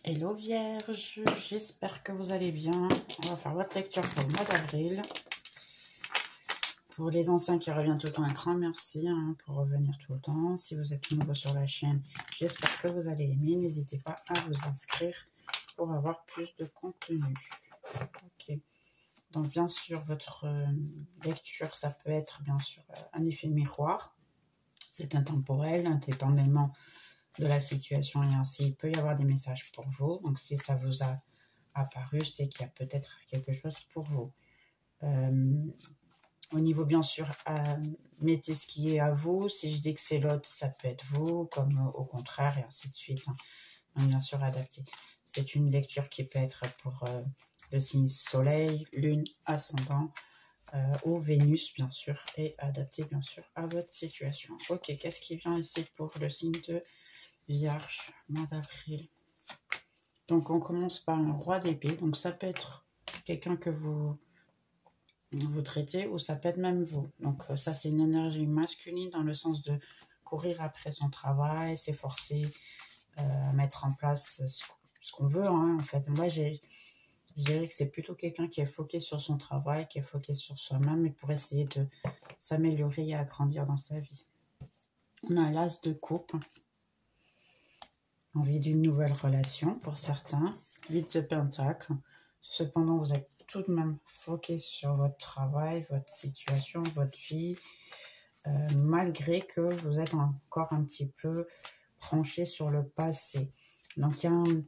Hello Vierge, j'espère que vous allez bien. On va faire votre lecture pour le mois d'avril. Pour les anciens qui reviennent tout le temps, un grand merci pour revenir tout le temps. Si vous êtes nouveau sur la chaîne, j'espère que vous allez aimer. N'hésitez pas à vous inscrire pour avoir plus de contenu. Ok. Donc bien sûr, votre lecture, ça peut être bien sûr un effet miroir. C'est intemporel, indépendamment de la situation, et ainsi il peut y avoir des messages pour vous. Donc si ça vous a apparu, c'est qu'il y a peut-être quelque chose pour vous. Au niveau bien sûr, mettez ce qui est à vous. Si je dis que c'est l'autre, ça peut être vous, comme au contraire, et ainsi de suite. Donc, bien sûr, adapté. C'est une lecture qui peut être pour le signe soleil, lune, ascendant ou Vénus, bien sûr, et adapté bien sûr à votre situation. Ok, qu'est-ce qui vient ici pour le signe de Vierge, mois d'avril? Donc on commence par un roi d'épée. Donc ça peut être quelqu'un que vous traitez, ou ça peut être même vous. Donc ça, c'est une énergie masculine dans le sens de courir après son travail, s'efforcer à mettre en place ce qu'on veut, en fait. Moi, je dirais que c'est plutôt quelqu'un qui est foqué sur son travail, qui est foqué sur soi-même, et pour essayer de s'améliorer et agrandir dans sa vie. On a l'as de coupe. Envie d'une nouvelle relation pour certains. 8 de pentacle. Cependant, vous êtes tout de même foqué sur votre travail, votre situation, votre vie, malgré que vous êtes encore un petit peu branché sur le passé. Donc, il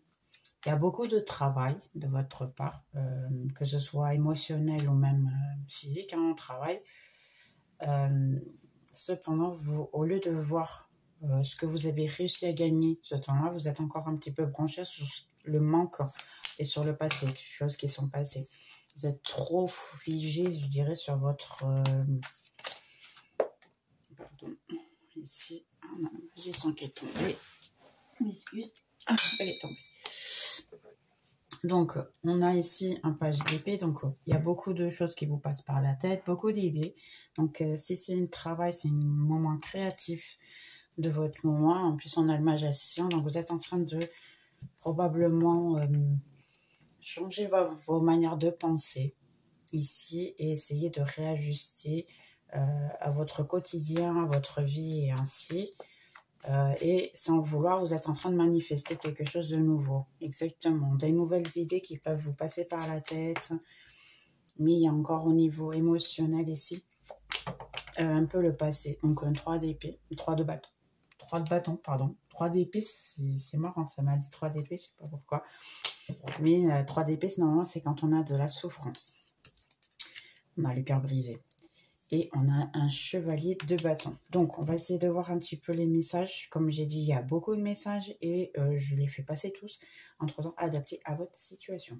y a beaucoup de travail de votre part, que ce soit émotionnel ou même physique, travail. Cependant, vous, au lieu de voir ce que vous avez réussi à gagner ce temps-là, vous êtes encore un petit peu branché sur le manque et sur le passé, choses qui sont passées. Vous êtes trop figé, je dirais, sur votre... Pardon, ici, j'ai son qui est tombé. M'excuse. Ah, elle est tombée. Donc, on a ici un page d'épée. Donc, il y a beaucoup de choses qui vous passent par la tête, beaucoup d'idées. Donc, si c'est un travail, c'est un moment créatif de votre moment. En plus, on a le magicien. Donc, vous êtes en train de probablement changer vos manières de penser ici et essayer de réajuster à votre quotidien, à votre vie et ainsi. Et sans le vouloir, vous êtes en train de manifester quelque chose de nouveau. Exactement. Des nouvelles idées qui peuvent vous passer par la tête. Mais il y a encore au niveau émotionnel ici un peu le passé. Donc, un 3 d'épée, 3 de bâton. 3 de bâton, pardon. 3 d'épée, c'est marrant, ça m'a dit 3 d'épée, je sais pas pourquoi. Mais 3 d'épée, normalement, c'est quand on a de la souffrance. On a le cœur brisé. Et on a un chevalier de bâton. Donc, on va essayer de voir un petit peu les messages. Comme j'ai dit, il y a beaucoup de messages et je les fais passer tous, entre-temps adaptés à votre situation.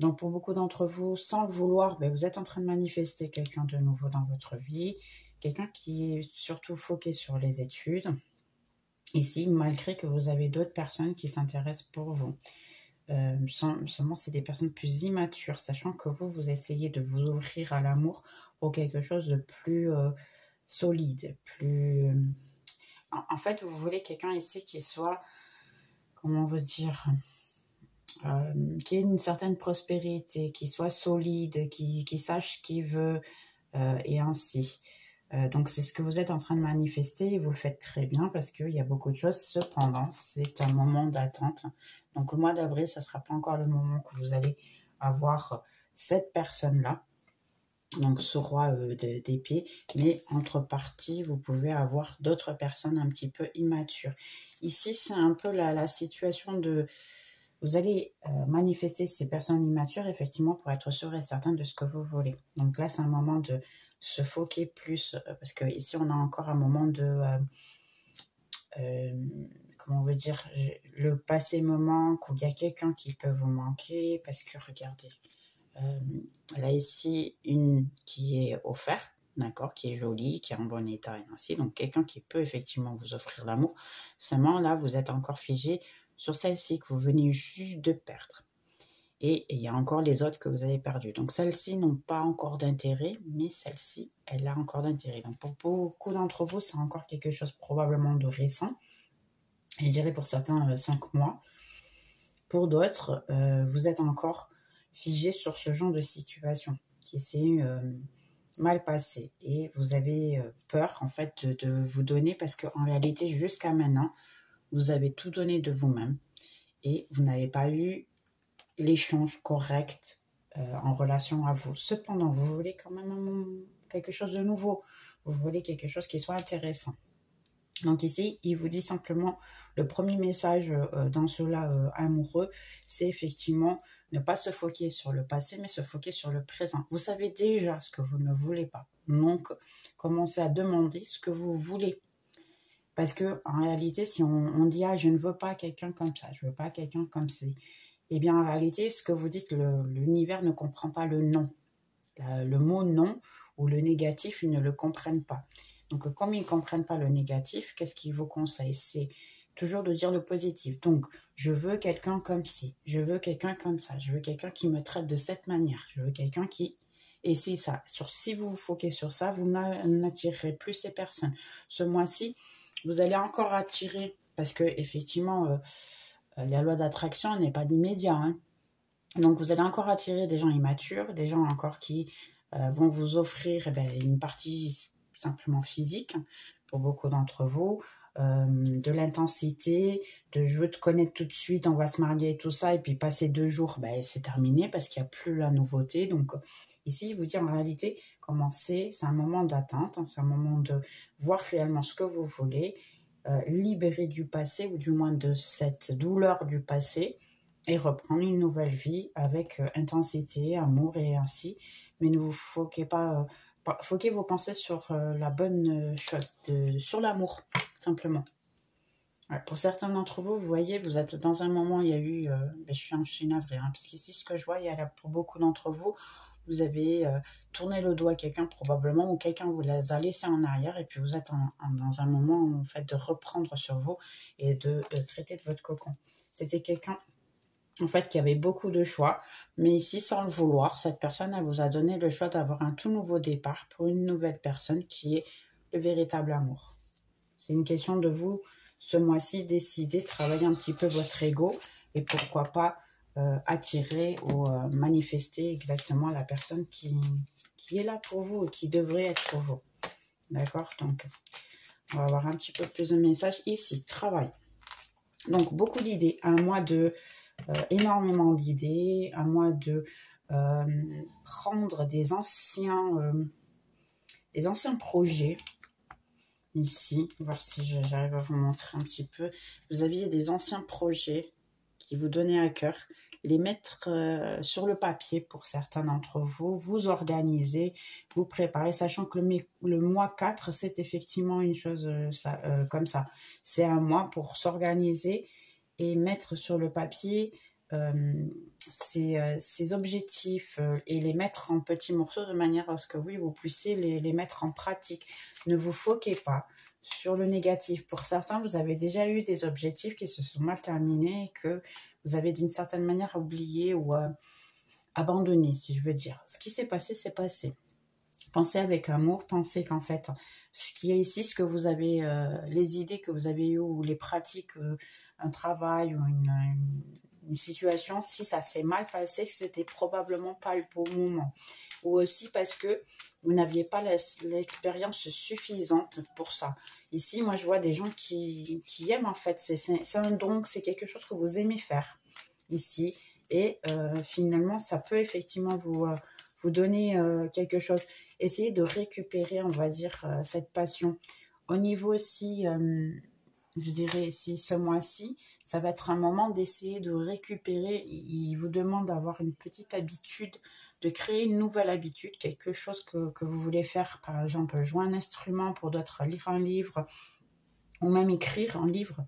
Donc, pour beaucoup d'entre vous, sans le vouloir, vous êtes en train de manifester quelqu'un de nouveau dans votre vie. Quelqu'un qui est surtout foqué sur les études. Ici, malgré que vous avez d'autres personnes qui s'intéressent pour vous. Seulement, c'est des personnes plus immatures, sachant que vous essayez de vous ouvrir à l'amour pour quelque chose de plus solide, plus... En fait, vous voulez quelqu'un ici qui soit, comment on veut dire, qui ait une certaine prospérité, qui soit solide, qui sache ce qu'il veut, et ainsi. Donc, c'est ce que vous êtes en train de manifester et vous le faites très bien parce qu'il y a beaucoup de choses. Cependant, c'est un moment d'attente. Donc, le mois d'avril, ce ne sera pas encore le moment que vous allez avoir cette personne-là. Donc, ce roi d'épée. Mais, entre parties, vous pouvez avoir d'autres personnes un petit peu immatures. Ici, c'est un peu la situation de... Vous allez manifester ces personnes immatures, effectivement, pour être sûr et certain de ce que vous voulez. Donc là, c'est un moment de se foquer plus, parce que ici, on a encore un moment de... comment on veut dire, le passé me manque, ou il y a quelqu'un qui peut vous manquer, parce que, regardez, là, ici, une qui est offerte, d'accord, qui est jolie, qui est en bon état, et ainsi. Donc, quelqu'un qui peut effectivement vous offrir l'amour. Seulement, là, vous êtes encore figé sur celle-ci que vous venez juste de perdre. Et il y a encore les autres que vous avez perdues. Donc, celles-ci n'ont pas encore d'intérêt, mais celle-ci, elle a encore d'intérêt. Donc, pour beaucoup d'entre vous, c'est encore quelque chose probablement de récent. Je dirais pour certains 5 mois. Pour d'autres, vous êtes encore figé sur ce genre de situation qui s'est mal passé et vous avez peur en fait de vous donner parce qu'en réalité jusqu'à maintenant vous avez tout donné de vous-même et vous n'avez pas eu l'échange correct en relation à vous. Cependant, vous voulez quand même quelque chose de nouveau, vous voulez quelque chose qui soit intéressant. Donc ici, il vous dit simplement, le premier message dans cela amoureux, c'est effectivement ne pas se focuser sur le passé, mais se focuser sur le présent. Vous savez déjà ce que vous ne voulez pas. Donc, commencez à demander ce que vous voulez. Parce que en réalité, si on dit « Ah, je ne veux pas quelqu'un comme ça, je ne veux pas quelqu'un comme ça », eh bien, en réalité, ce que vous dites, l'univers ne comprend pas le non. Le mot « non » ou le négatif, ils ne le comprennent pas. Donc, comme ils ne comprennent pas le négatif, qu'est-ce qu'ils vous conseillent? C'est toujours de dire le positif. Donc, je veux quelqu'un comme ci, je veux quelqu'un comme ça, je veux quelqu'un qui me traite de cette manière, je veux quelqu'un qui... Et c'est ça. Si vous vous foquez sur ça, vous n'attirerez plus ces personnes. Ce mois-ci, vous allez encore attirer, parce que effectivement, la loi d'attraction n'est pas d'immédiat. Hein. Donc, vous allez encore attirer des gens immatures, des gens encore qui vont vous offrir une partie simplement physique pour beaucoup d'entre vous, de l'intensité, de je veux te connaître tout de suite, on va se marier et tout ça, et puis passer 2 jours, c'est terminé parce qu'il n'y a plus la nouveauté. Donc ici, je vous dis en réalité, commencez, c'est un moment d'attente, hein, c'est un moment de voir réellement ce que vous voulez, libérer du passé ou du moins de cette douleur du passé et reprendre une nouvelle vie avec intensité, amour et ainsi. Mais ne vous foquez pas... foquez vos pensées sur la bonne chose, sur l'amour, simplement. Ouais, pour certains d'entre vous, vous voyez, vous êtes dans un moment, il y a eu, je suis navrée, hein, parce qu'ici, ce que je vois, il y a pour beaucoup d'entre vous, vous avez tourné le dos à quelqu'un probablement, ou quelqu'un vous les a laissés en arrière, et puis vous êtes dans un moment, en fait, de reprendre sur vous et de traiter de votre cocon. C'était quelqu'un en fait, qui avait beaucoup de choix. Mais ici, sans le vouloir, cette personne, elle vous a donné le choix d'avoir un tout nouveau départ pour une nouvelle personne qui est le véritable amour. C'est une question de vous, ce mois-ci, décider de travailler un petit peu votre ego et pourquoi pas attirer ou manifester exactement la personne qui est là pour vous et qui devrait être pour vous. D'accord? Donc, on va avoir un petit peu plus de messages ici. Travail. Donc, beaucoup d'idées. Un mois de... énormément d'idées, à moi de prendre des anciens projets ici, voir si j'arrive à vous montrer un petit peu. Vous aviez des anciens projets qui vous donnaient à cœur, les mettre sur le papier pour certains d'entre vous, vous organiser, vous préparer, sachant que le mois 4, c'est effectivement une chose comme ça. C'est un mois pour s'organiser et mettre sur le papier ces objectifs et les mettre en petits morceaux de manière à ce que oui, vous puissiez les mettre en pratique. Ne vous foquez pas sur le négatif. Pour certains, vous avez déjà eu des objectifs qui se sont mal terminés et que vous avez d'une certaine manière oublié ou abandonné, si je veux dire. Ce qui s'est passé, c'est passé. Pensez avec amour, pensez qu'en fait, ce qui est ici, ce que vous avez, les idées que vous avez eues ou les pratiques, un travail ou une situation, si ça s'est mal passé, c'était probablement pas le bon moment. Ou aussi parce que vous n'aviez pas l'expérience suffisante pour ça. Ici, moi, je vois des gens qui aiment en fait, c'est un don, c'est quelque chose que vous aimez faire ici. Et finalement, ça peut effectivement vous donner quelque chose. Essayez de récupérer, on va dire, cette passion. Au niveau aussi, je dirais, si ce mois-ci, ça va être un moment d'essayer de récupérer. Il vous demande d'avoir une petite habitude, de créer une nouvelle habitude, quelque chose que vous voulez faire. Par exemple, jouer un instrument, pour d'autres, lire un livre, ou même écrire un livre.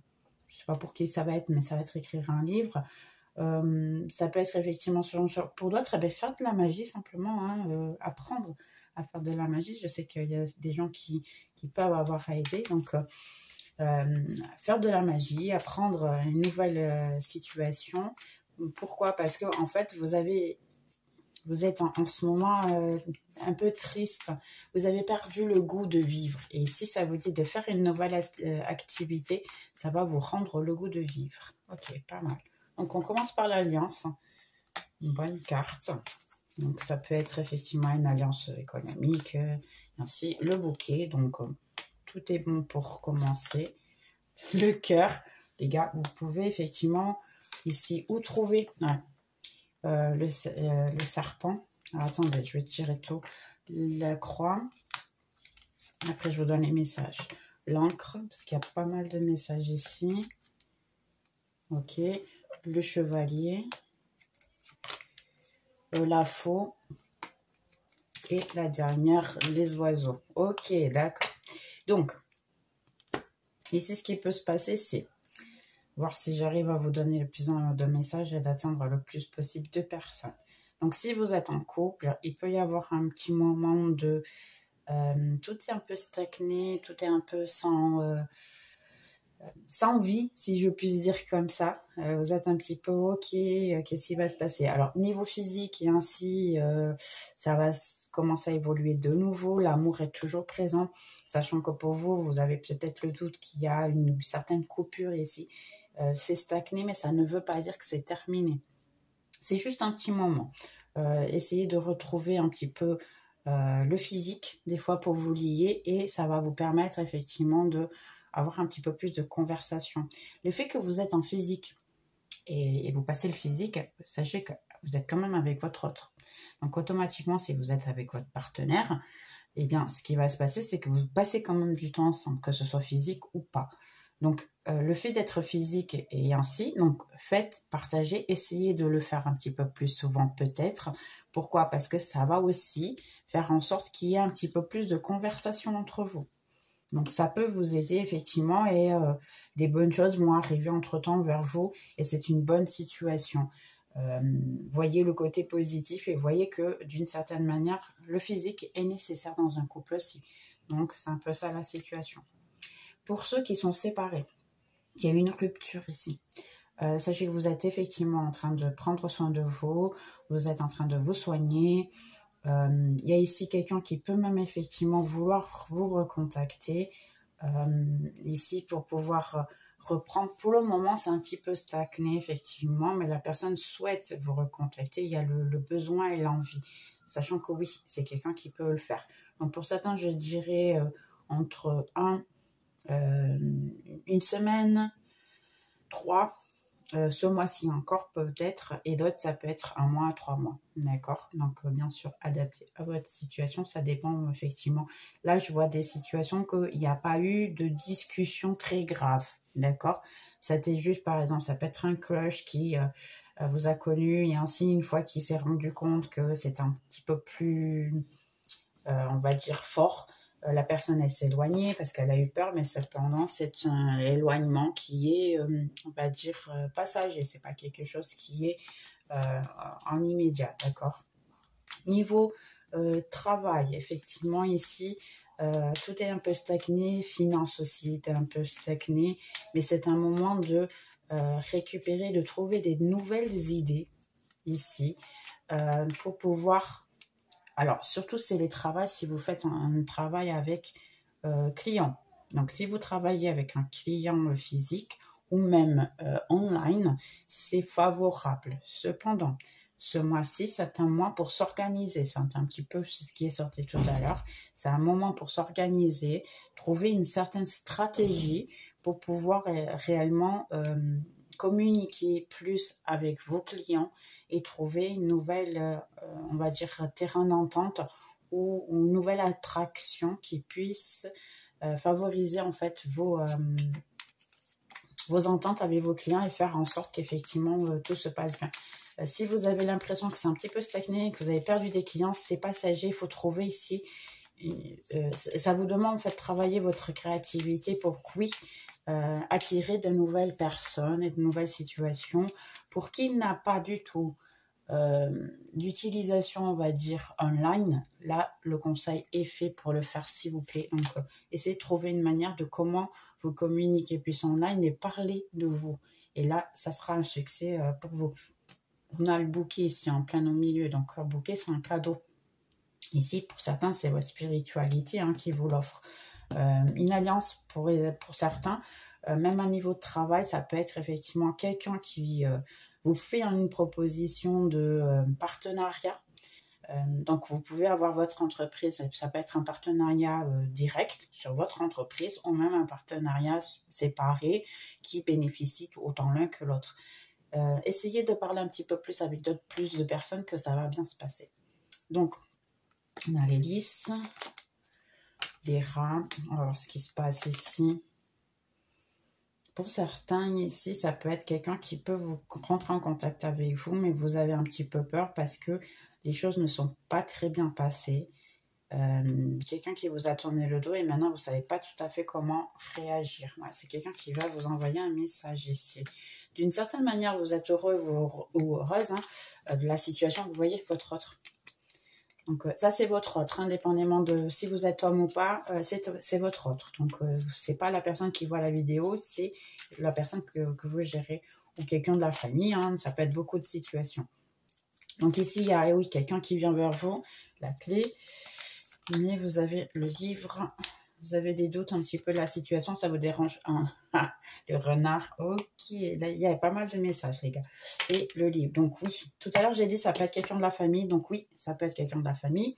Je ne sais pas pour qui ça va être, mais ça va être écrire un livre. Ça peut être effectivement pour d'autres faire de la magie simplement, hein, apprendre à faire de la magie. Je sais qu'il y a des gens qui peuvent avoir à aider, donc faire de la magie, apprendre une nouvelle situation. Pourquoi? Parce que en fait vous êtes en ce moment un peu triste, vous avez perdu le goût de vivre, et si ça vous dit de faire une nouvelle activité, ça va vous rendre le goût de vivre. Ok, pas mal. Donc, on commence par l'alliance. Une bonne carte. Donc, ça peut être effectivement une alliance économique. Ainsi, le bouquet. Donc, tout est bon pour commencer. Le cœur. Les gars, vous pouvez effectivement ici où trouver le serpent. Alors, attendez, je vais tirer tout. La croix. Après, je vous donne les messages. L'encre, parce qu'il y a pas mal de messages ici. Ok. Le chevalier. La faux. Et la dernière, les oiseaux. Ok, d'accord. Donc, ici, ce qui peut se passer, c'est voir si j'arrive à vous donner le plus de messages et d'atteindre le plus possible de personnes. Donc, si vous êtes en couple, il peut y avoir un petit moment de... tout est un peu stagné, tout est un peu sans vie, si je puis dire comme ça. Vous êtes un petit peu ok, qu'est-ce qui va se passer? Alors, niveau physique et ainsi, ça va commencer à évoluer de nouveau. L'amour est toujours présent, sachant que pour vous, vous avez peut-être le doute qu'il y a une certaine coupure ici. C'est stagné, mais ça ne veut pas dire que c'est terminé. C'est juste un petit moment. Essayez de retrouver un petit peu le physique, des fois, pour vous lier, et ça va vous permettre effectivement de avoir un petit peu plus de conversation. Le fait que vous êtes en physique et vous passez le physique, sachez que vous êtes quand même avec votre autre. Donc automatiquement, si vous êtes avec votre partenaire, eh bien, ce qui va se passer, c'est que vous passez quand même du temps ensemble, que ce soit physique ou pas. Donc, le fait d'être physique et ainsi, donc faites, partagez, essayez de le faire un petit peu plus souvent peut-être. Pourquoi? Parce que ça va aussi faire en sorte qu'il y ait un petit peu plus de conversation entre vous. Donc, ça peut vous aider effectivement et des bonnes choses vont arriver entre-temps vers vous et c'est une bonne situation. Voyez le côté positif et voyez que d'une certaine manière, le physique est nécessaire dans un couple aussi. Donc, c'est un peu ça la situation. Pour ceux qui sont séparés, il y a une rupture ici. Sachez que vous êtes effectivement en train de prendre soin de vous, vous êtes en train de vous soigner. Il y a ici quelqu'un qui peut même effectivement vouloir vous recontacter ici pour pouvoir reprendre. Pour le moment, c'est un petit peu stagné effectivement, mais la personne souhaite vous recontacter. Il y a le besoin et l'envie, sachant que oui, c'est quelqu'un qui peut le faire. Donc pour certains, je dirais entre une semaine, 3, ce mois-ci encore peut-être, et d'autres ça peut être 1 mois à 3 mois, d'accord? Donc bien sûr adapté à votre situation, ça dépend effectivement. Là je vois des situations qu'il n'y a pas eu de discussion très grave, d'accord? C'était juste par exemple, ça peut être un crush qui vous a connu et ainsi une fois qu'il s'est rendu compte que c'est un petit peu plus, on va dire fort, la personne elle s'est éloignée parce qu'elle a eu peur, mais cependant c'est un éloignement qui est, on va dire, passager. C'est pas quelque chose qui est en immédiat, d'accord? Niveau travail, effectivement ici, tout est un peu stagné, finance aussi est un peu stagné, mais c'est un moment de récupérer, de trouver des nouvelles idées ici pour pouvoir... Alors, surtout, c'est les travaux si vous faites un travail avec client. Donc, si vous travaillez avec un client physique ou même online, c'est favorable. Cependant, ce mois-ci, c'est un mois pour s'organiser. C'est un petit peu ce qui est sorti tout à l'heure. C'est un moment pour s'organiser, trouver une certaine stratégie pour pouvoir réellement communiquer plus avec vos clients et trouver une nouvelle, on va dire, terrain d'entente ou une nouvelle attraction qui puisse favoriser en fait vos ententes avec vos clients et faire en sorte qu'effectivement tout se passe bien. Si vous avez l'impression que c'est un petit peu stagné, que vous avez perdu des clients, c'est passager. Il faut trouver ici, ça vous demande en fait de travailler votre créativité pour, oui, attirer de nouvelles personnes et de nouvelles situations. Pour qui n'a pas du tout d'utilisation, on va dire, online, là, le conseil est fait pour le faire, s'il vous plaît. Donc, essayez de trouver une manière de comment vous communiquer plus online et parler de vous. Et là, ça sera un succès pour vous. On a le bouquet ici en plein au milieu. Donc, un bouquet, c'est un cadeau. Ici, pour certains, c'est votre spiritualité qui vous l'offre. Une alliance pour certains, même à niveau de travail, ça peut être effectivement quelqu'un qui vous fait une proposition de partenariat. Donc, vous pouvez avoir votre entreprise, ça peut être un partenariat direct sur votre entreprise ou même un partenariat séparé qui bénéficie autant l'un que l'autre. Essayez de parler un petit peu plus avec plus de personnes que ça va bien se passer. Donc, on a les lys, les rats, on va voir ce qui se passe ici. Pour certains ici, ça peut être quelqu'un qui peut vous rentrer en contact avec vous, mais vous avez un petit peu peur parce que les choses ne sont pas très bien passées. Quelqu'un qui vous a tourné le dos et maintenant vous ne savez pas tout à fait comment réagir. Voilà, c'est quelqu'un qui va vous envoyer un message ici. D'une certaine manière, vous êtes heureux ou heureuse de la situation. Vous voyez votre autre. Donc ça, c'est votre autre, indépendamment de si vous êtes homme ou pas, c'est votre autre. Donc c'est pas la personne qui voit la vidéo, c'est la personne que vous gérez ou quelqu'un de la famille. Hein, ça peut être beaucoup de situations. Donc ici, il y a oui, quelqu'un qui vient vers vous, la clé. Mais vous avez le livre, vous avez des doutes un petit peu de la situation, ça vous dérange. Le renard, ok, là, il y a pas mal de messages les gars. Et le livre, donc oui, tout à l'heure j'ai dit ça peut être quelqu'un de la famille, donc oui, ça peut être quelqu'un de la famille.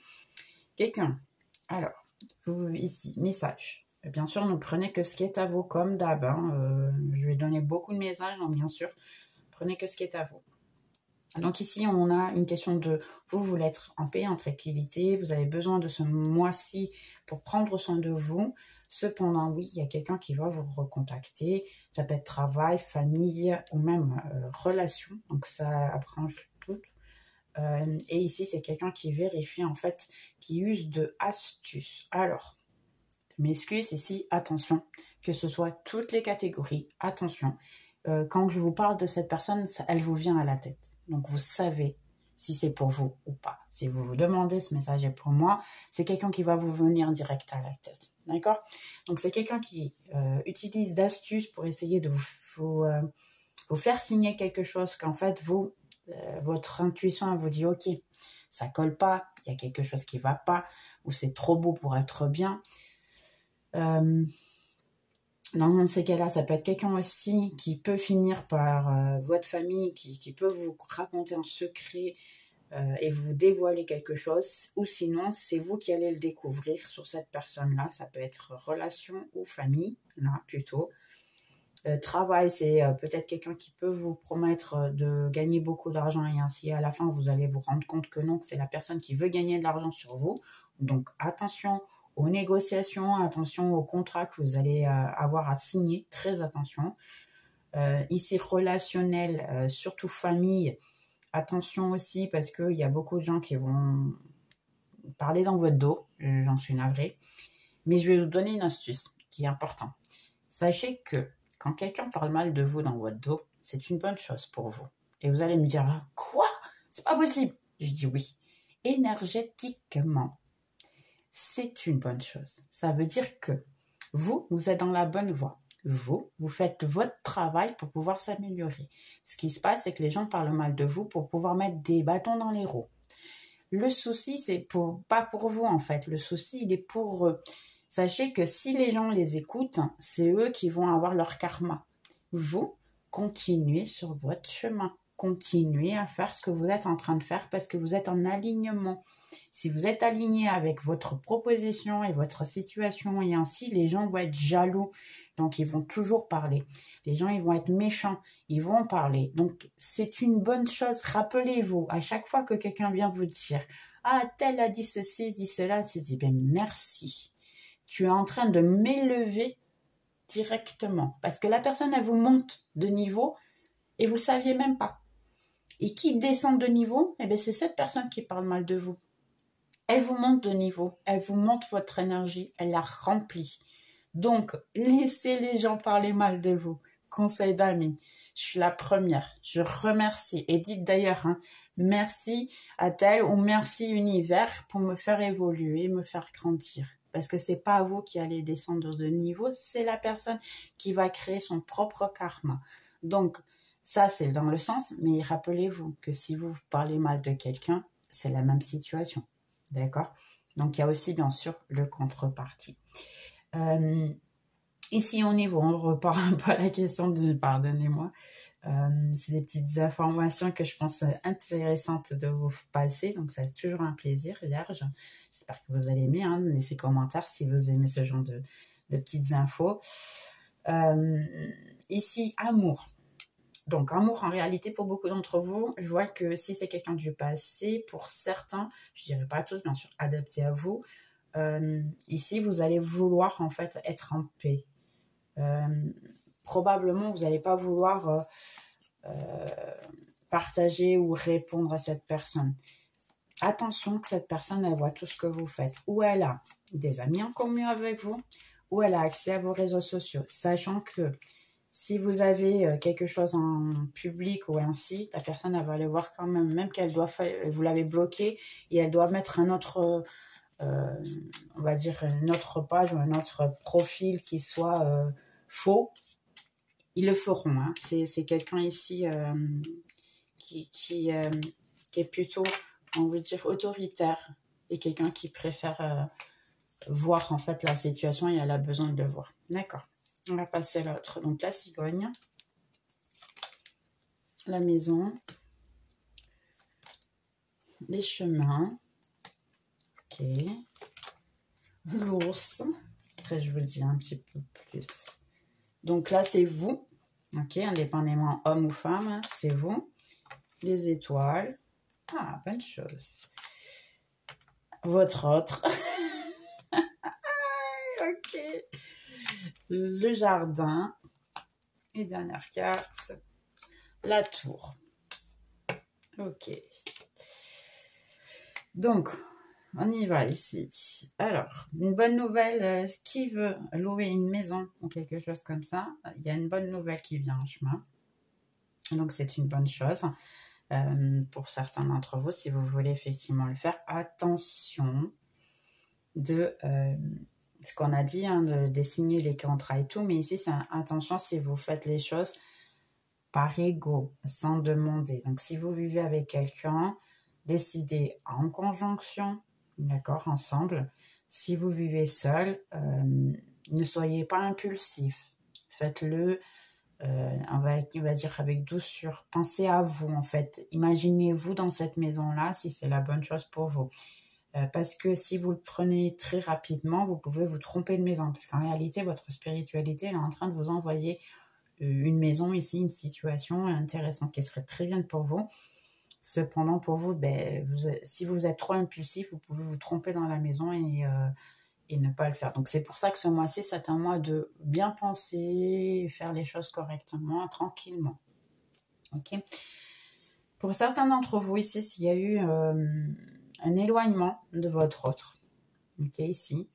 Quelqu'un, alors, vous, ici, message. Bien sûr, ne prenez que ce qui est à vous comme d'hab. Hein. Je vais donner beaucoup de messages, donc bien sûr, prenez que ce qui est à vous. Donc ici, on a une question de vous voulez être en paix, en tranquillité, vous avez besoin de ce mois-ci pour prendre soin de vous. Cependant, oui, il y a quelqu'un qui va vous recontacter. Ça peut être travail, famille ou même relation. Donc ça abrange tout. Et ici, c'est quelqu'un qui vérifie en fait, qui use de astuces. Alors, m'excuse ici, attention, que ce soit toutes les catégories, attention. Quand je vous parle de cette personne, elle vous vient à la tête. Donc, vous savez si c'est pour vous ou pas. Si vous vous demandez, ce message est pour moi, c'est quelqu'un qui va vous venir direct à la tête. D'accord? Donc, c'est quelqu'un qui utilise d'astuces pour essayer de vous faire signer quelque chose qu'en fait, votre intuition, elle vous dit, OK, ça colle pas, il y a quelque chose qui va pas, ou c'est trop beau pour être bien. Dans ces cas-là, ça peut être quelqu'un aussi qui peut finir par votre famille, qui peut vous raconter un secret et vous dévoiler quelque chose. Ou sinon, c'est vous qui allez le découvrir sur cette personne-là. Ça peut être relation ou famille, là plutôt. Travail, c'est peut-être quelqu'un qui peut vous promettre de gagner beaucoup d'argent et ainsi à la fin, vous allez vous rendre compte que non, c'est la personne qui veut gagner de l'argent sur vous. Donc, attention aux négociations, attention aux contrats que vous allez avoir à signer, très attention. Ici, relationnel, surtout famille, attention aussi parce qu'il y a beaucoup de gens qui vont parler dans votre dos, j'en suis navrée. Mais je vais vous donner une astuce qui est importante. Sachez que quand quelqu'un parle mal de vous dans votre dos, c'est une bonne chose pour vous. Et vous allez me dire, ah, quoi? C'est pas possible. Je dis oui. Énergétiquement, c'est une bonne chose. Ça veut dire que vous êtes dans la bonne voie. Vous faites votre travail pour pouvoir s'améliorer. Ce qui se passe, c'est que les gens parlent mal de vous pour pouvoir mettre des bâtons dans les roues. Le souci, c'est pas pour vous, en fait. Le souci, il est pour eux. Sachez que si les gens les écoutent, c'est eux qui vont avoir leur karma. Vous, continuez sur votre chemin. Continuez à faire ce que vous êtes en train de faire parce que vous êtes en alignement. Si vous êtes aligné avec votre proposition et votre situation et ainsi, les gens vont être jaloux. Donc, ils vont toujours parler. Les gens, ils vont être méchants. Ils vont parler. Donc, c'est une bonne chose. Rappelez-vous, à chaque fois que quelqu'un vient vous dire « Ah, tel a dit ceci, dit cela », tu dis « Ben, merci. Tu es en train de m'élever directement. » Parce que la personne, elle vous monte de niveau et vous ne le saviez même pas. Et qui descend de niveau, eh bien, c'est cette personne qui parle mal de vous. Elle vous monte de niveau, elle vous monte votre énergie, elle la remplit. Donc, laissez les gens parler mal de vous. Conseil d'amis, je suis la première, je remercie. Et dites d'ailleurs, hein, merci à tel ou merci univers pour me faire évoluer, me faire grandir. Parce que c'est pas vous qui allez descendre de niveau, c'est la personne qui va créer son propre karma. Donc, ça c'est dans le sens, mais rappelez-vous que si vous parlez mal de quelqu'un, c'est la même situation. D'accord? Donc, il y a aussi, bien sûr, le contrepartie. Ici, au niveau, on repart un peu à la question du pardonnez-moi. C'est des petites informations que je pense intéressantes de vous passer. Donc, ça va être toujours un plaisir, Vierge. J'espère que vous allez aimer. Hein. Laissez commentaires si vous aimez ce genre de petites infos. Ici, amour. Donc, amour, en réalité, pour beaucoup d'entre vous, je vois que si c'est quelqu'un du passé, pour certains, je dirais pas tous, bien sûr, adapté à vous, ici, vous allez vouloir, en fait, être en paix. Probablement, vous n'allez pas vouloir partager ou répondre à cette personne. Attention que cette personne, elle voit tout ce que vous faites. Ou elle a des amis en commun avec vous, ou elle a accès à vos réseaux sociaux. Sachant que si vous avez quelque chose en public ou ainsi, la personne, elle va aller voir quand même qu'elle doit faire, vous l'avez bloqué et elle doit mettre un autre, on va dire, une autre page ou un autre profil qui soit faux. Ils le feront. Hein. C'est quelqu'un ici qui est plutôt, on veut dire, autoritaire et quelqu'un qui préfère voir en fait la situation et elle a besoin de le voir. D'accord. On va passer à l'autre. Donc la cigogne, la maison, les chemins, ok, l'ours. Après je vous le dis un petit peu plus. Donc là c'est vous, ok, indépendamment homme ou femme, c'est vous. Les étoiles, ah bonne chose. Votre autre. Ok. Le jardin. Et dernière carte, la tour. Ok. Donc, on y va ici. Alors, une bonne nouvelle, qui veut louer une maison ou quelque chose comme ça, il y a une bonne nouvelle qui vient en chemin. Donc, c'est une bonne chose. Pour certains d'entre vous, si vous voulez effectivement le faire, attention de ce qu'on a dit, hein, de signer les contrats et tout, mais ici, c'est attention si vous faites les choses par ego, sans demander. Donc, si vous vivez avec quelqu'un, décidez en conjonction, d'accord, ensemble. Si vous vivez seul, ne soyez pas impulsif. Faites-le, on va dire avec douceur. Pensez à vous, en fait. Imaginez-vous dans cette maison-là, si c'est la bonne chose pour vous. Parce que si vous le prenez très rapidement, vous pouvez vous tromper de maison. Parce qu'en réalité, votre spiritualité elle est en train de vous envoyer une maison ici, une situation intéressante qui serait très bien pour vous. Cependant, pour vous, si vous êtes trop impulsif, vous pouvez vous tromper dans la maison et ne pas le faire. Donc, c'est pour ça que ce mois-ci, c'est un mois de bien penser, faire les choses correctement, tranquillement. Ok. Pour certains d'entre vous ici, s'il y a eu un éloignement de votre autre, ok, ici.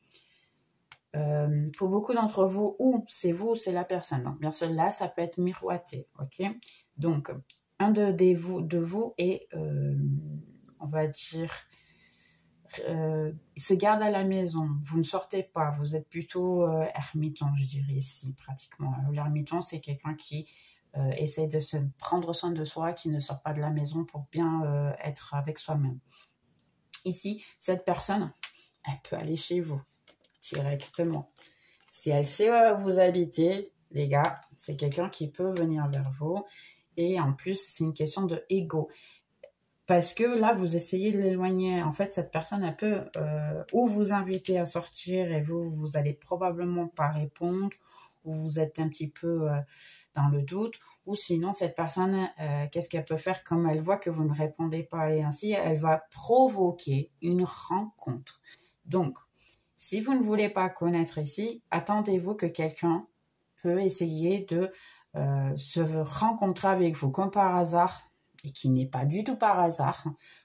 Pour beaucoup d'entre vous, ou c'est vous ou c'est la personne. Donc, bien sûr, là, ça peut être miroité, ok. Donc, un de vous est, on va dire, se garde à la maison. Vous ne sortez pas, vous êtes plutôt ermiton, je dirais ici, pratiquement. L'ermiton, c'est quelqu'un qui essaie de se prendre soin de soi, qui ne sort pas de la maison pour bien être avec soi-même. Ici, cette personne, elle peut aller chez vous directement. Si elle sait où vous habitez, les gars, c'est quelqu'un qui peut venir vers vous. Et en plus, c'est une question de ego. Parce que là, vous essayez de l'éloigner. En fait, cette personne, elle peut ou vous inviter à sortir et vous allez probablement pas répondre, ou vous êtes un petit peu dans le doute. Ou sinon, cette personne, qu'est-ce qu'elle peut faire comme elle voit que vous ne répondez pas et ainsi, elle va provoquer une rencontre. Donc, si vous ne voulez pas connaître ici, attendez-vous que quelqu'un peut essayer de se rencontrer avec vous comme par hasard, et qui n'est pas du tout par hasard.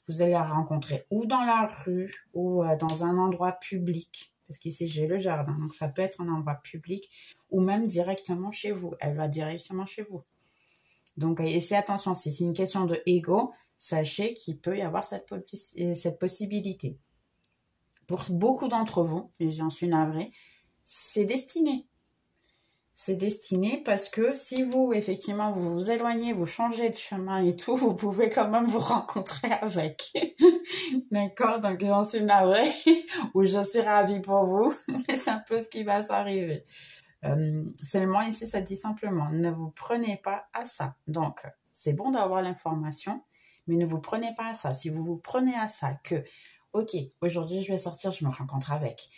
Vous allez la rencontrer ou dans la rue ou dans un endroit public, parce qu'ici j'ai le jardin, donc ça peut être un endroit public ou même directement chez vous. Elle va directement chez vous. Donc, essayez attention, si c'est une question de ego, sachez qu'il peut y avoir cette possibilité. Pour beaucoup d'entre vous, et j'en suis navrée, c'est destiné. C'est destiné parce que si vous, effectivement, vous vous éloignez, vous changez de chemin et tout, vous pouvez quand même vous rencontrer avec. D'accord? Donc, j'en suis navrée ou je suis ravie pour vous, mais c'est un peu ce qui va s'arriver. Seulement ici, ça dit simplement, ne vous prenez pas à ça. Donc, c'est bon d'avoir l'information, mais ne vous prenez pas à ça. Si vous vous prenez à ça, que, ok, aujourd'hui je vais sortir, je me rencontre avec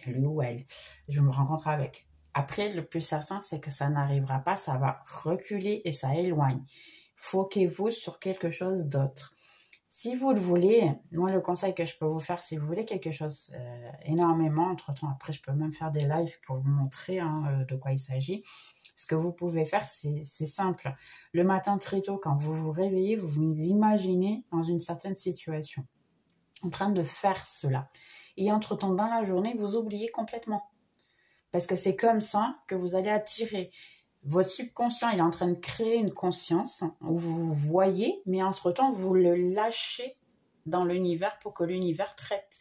lui ou elle, je me rencontre avec. Après, le plus certain, c'est que ça n'arrivera pas, ça va reculer et ça éloigne. Foquez-vous sur quelque chose d'autre. Si vous le voulez, moi le conseil que je peux vous faire, si vous voulez quelque chose énormément, entre-temps, après je peux même faire des lives pour vous montrer de quoi il s'agit. Ce que vous pouvez faire, c'est simple. Le matin très tôt, quand vous vous réveillez, vous vous imaginez dans une certaine situation, en train de faire cela. Et entre-temps, dans la journée, vous oubliez complètement. Parce que c'est comme ça que vous allez attirer. Votre subconscient, il est en train de créer une conscience où vous voyez, mais entre-temps, vous le lâchez dans l'univers pour que l'univers traite.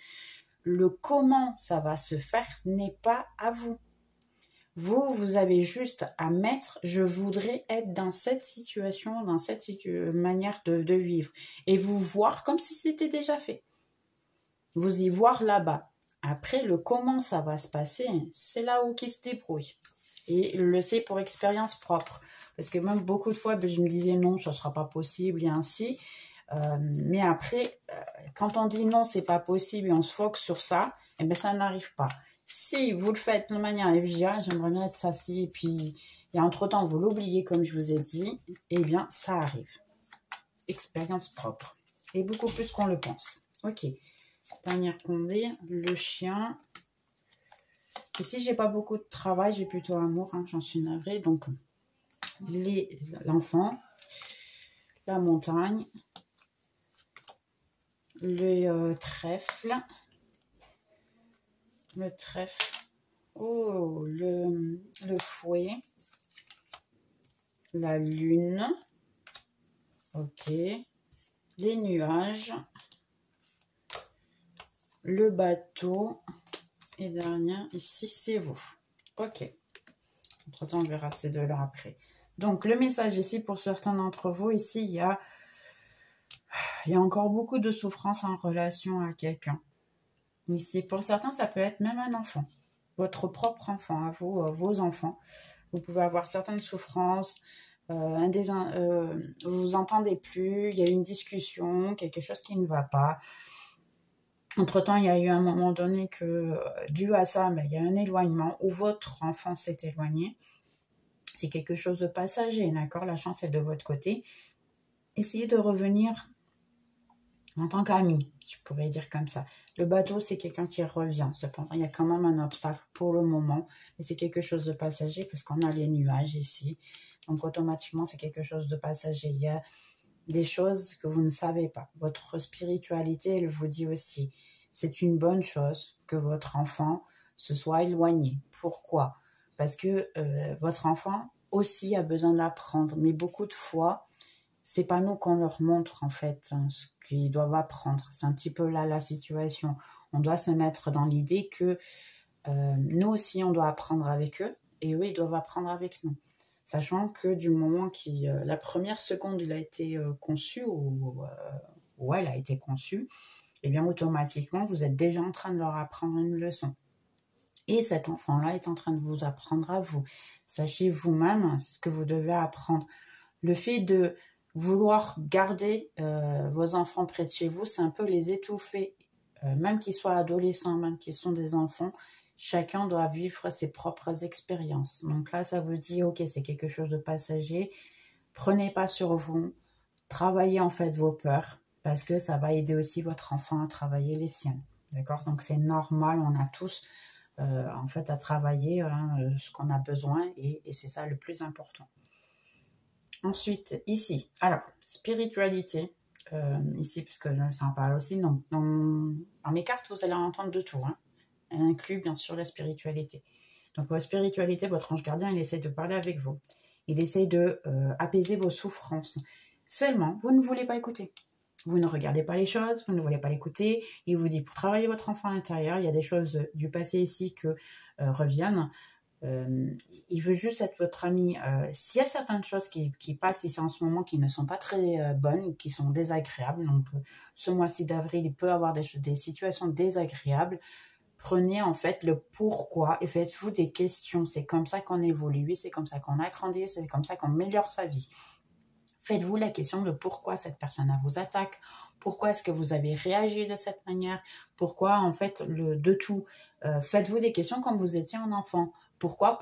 Le comment ça va se faire n'est pas à vous. Vous avez juste à mettre « je voudrais être dans cette situation, dans cette manière de vivre » et vous voir comme si c'était déjà fait. Vous y voir là-bas. Après, le comment ça va se passer, c'est là où qui se débrouille. Et le sait pour expérience propre. Parce que même beaucoup de fois, je me disais non, ça ne sera pas possible et ainsi. Mais après, quand on dit non, c'est pas possible et on se focus sur ça, eh bien ça n'arrive pas. Si vous le faites de manière FGA, j'aimerais bien être assis et puis et entre-temps vous l'oubliez comme je vous ai dit, eh bien ça arrive. Expérience propre. Et beaucoup plus qu'on le pense. Ok. Dernière condé, le chien. Ici, j'ai pas beaucoup de travail, j'ai plutôt amour, j'en suis navrée. Donc, l'enfant, la montagne, le trèfle, le fouet, la lune, ok, les nuages, le bateau, et dernière, ici, c'est vous. Ok. Entre-temps, on verra ces deux-là après. Donc, le message ici, pour certains d'entre vous, ici, il y a encore beaucoup de souffrance en relation à quelqu'un. Ici, pour certains, ça peut être même un enfant. Votre propre enfant, à vous, vos enfants. Vous pouvez avoir certaines souffrances, vous vous entendez plus, il y a une discussion, quelque chose qui ne va pas. Entre-temps, il y a eu un moment donné que, dû à ça, il y a un éloignement où votre enfant s'est éloigné. C'est quelque chose de passager, d'accord? La chance est de votre côté. Essayez de revenir en tant qu'ami, je pourrais dire comme ça. Le bateau, c'est quelqu'un qui revient. Cependant, il y a quand même un obstacle pour le moment. Mais c'est quelque chose de passager parce qu'on a les nuages ici. Donc, automatiquement, c'est quelque chose de passager. Il y a des choses que vous ne savez pas. Votre spiritualité, elle vous dit aussi, c'est une bonne chose que votre enfant se soit éloigné. Pourquoi? Parce que votre enfant aussi a besoin d'apprendre. Mais beaucoup de fois, c'est pas nous qu'on leur montre en fait ce qu'ils doivent apprendre. C'est un petit peu là la situation. On doit se mettre dans l'idée que nous aussi, on doit apprendre avec eux et eux, ils doivent apprendre avec nous. Sachant que du moment la première seconde il a été conçu ou elle a été conçue, eh bien automatiquement vous êtes déjà en train de leur apprendre une leçon. Et cet enfant-là est en train de vous apprendre à vous. Sachez vous-même ce que vous devez apprendre. Le fait de vouloir garder vos enfants près de chez vous, c'est un peu les étouffer. Même qu'ils soient adolescents, même qu'ils sont des enfants, chacun doit vivre ses propres expériences. Donc là, ça vous dit, ok, c'est quelque chose de passager. Prenez pas sur vous. Travaillez en fait vos peurs parce que ça va aider aussi votre enfant à travailler les siennes. D'accord? Donc c'est normal, on a tous en fait à travailler ce qu'on a besoin et c'est ça le plus important. Ensuite, ici, alors, spiritualité. Ici, parce que ça en parle aussi. Donc, dans mes cartes, vous allez en entendre de tout. Elle inclut bien sûr la spiritualité. Donc, votre spiritualité, votre ange gardien, il essaie de parler avec vous. Il essaie de apaiser vos souffrances. Seulement, vous ne voulez pas écouter. Vous ne regardez pas les choses, vous ne voulez pas l'écouter. Il vous dit, pour travailler votre enfant intérieur, il y a des choses du passé ici qui reviennent. Il veut juste être votre ami. S'il y a certaines choses qui passent ici en ce moment qui ne sont pas très bonnes, qui sont désagréables, donc ce mois-ci d'avril, il peut y avoir des situations désagréables, prenez en fait le pourquoi et faites-vous des questions. C'est comme ça qu'on évolue, c'est comme ça qu'on agrandit, c'est comme ça qu'on améliore sa vie. Faites-vous la question de pourquoi cette personne vous attaque, pourquoi est-ce que vous avez réagi de cette manière, pourquoi en fait de tout. Faites-vous des questions comme vous étiez un enfant. Pourquoi,